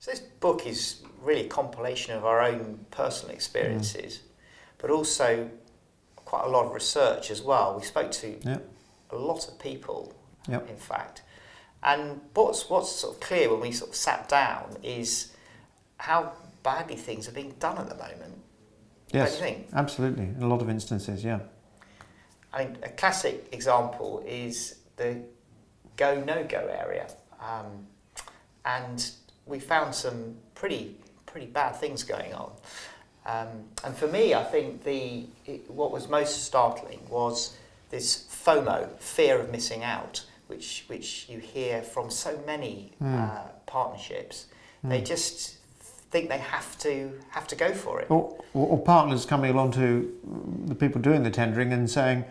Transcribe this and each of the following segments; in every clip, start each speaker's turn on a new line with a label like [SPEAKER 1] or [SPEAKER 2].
[SPEAKER 1] So this book is really a compilation of our own personal experiences, but also quite a lot of research as well. We spoke to a lot of people, in fact. And what's sort of clear when we sort of sat down is how badly things are being done at the moment.
[SPEAKER 2] Yes,
[SPEAKER 1] don't you think?
[SPEAKER 2] Absolutely. In a lot of instances, yeah.
[SPEAKER 1] I mean, a classic example is the go, no-go area. And we found some pretty bad things going on. And for me, I think what was most startling was this FOMO, fear of missing out, which you hear from so many partnerships. They just think they have to go for it.
[SPEAKER 2] Or partners coming along to the people doing the tendering and saying,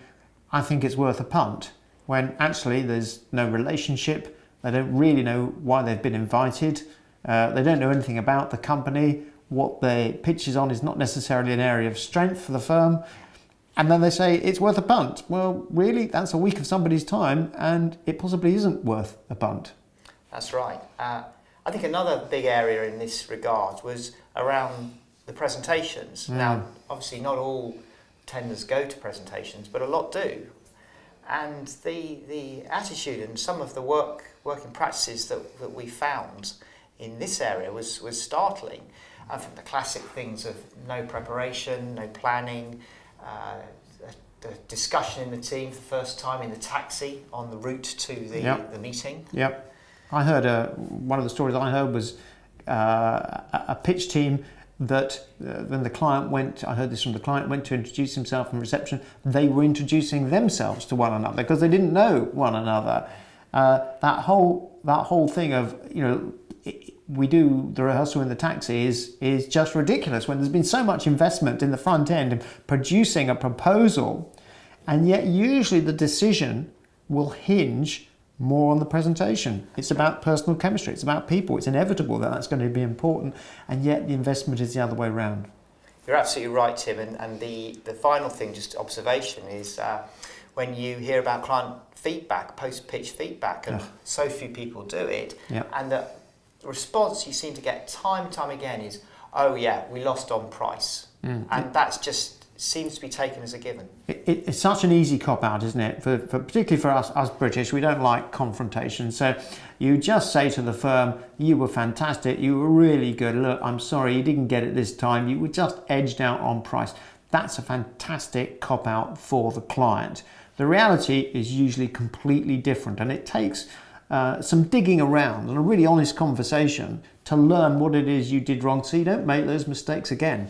[SPEAKER 2] I think it's worth a punt, when actually there's no relationship. They don't really know why they've been invited. They don't know anything about the company. What their pitch is on is not necessarily an area of strength for the firm. And then they say it's worth a punt. Well, really, that's a week of somebody's time, and it possibly isn't worth a punt.
[SPEAKER 1] That's right. I think another big area in this regard was around the presentations. Now, obviously not all tenders go to presentations, but a lot do. And the attitude and some of the working practices that we found in this area was startling. And from the classic things of no preparation, no planning, the discussion in the team for the first time in the taxi on the route to the meeting.
[SPEAKER 2] Yep. I heard one of the stories I heard was a pitch team that when the client went, I heard this from the client, went to introduce himself in reception, they were introducing themselves to one another because they didn't know one another. That whole thing of, we do the rehearsal in the taxi is just ridiculous when there's been so much investment in the front end in producing a proposal, and yet usually the decision will hinge more on the presentation. It's about personal chemistry, it's about people. It's inevitable that that's going to be important, and yet the investment is the other way around.
[SPEAKER 1] You're absolutely right, Tim, and the final thing, just observation, is when you hear about client feedback, post-pitch feedback, and so few people do it, and the response you seem to get time and time again is, oh yeah, we lost on price. And that's just seems to be taken as a given.
[SPEAKER 2] It's such an easy cop-out, isn't it? Particularly for us British, we don't like confrontation. So you just say to the firm, you were fantastic, you were really good, look, I'm sorry you didn't get it this time, you were just edged out on price. That's a fantastic cop-out for the client. The reality is usually completely different, and it takes some digging around and a really honest conversation to learn what it is you did wrong so you don't make those mistakes again.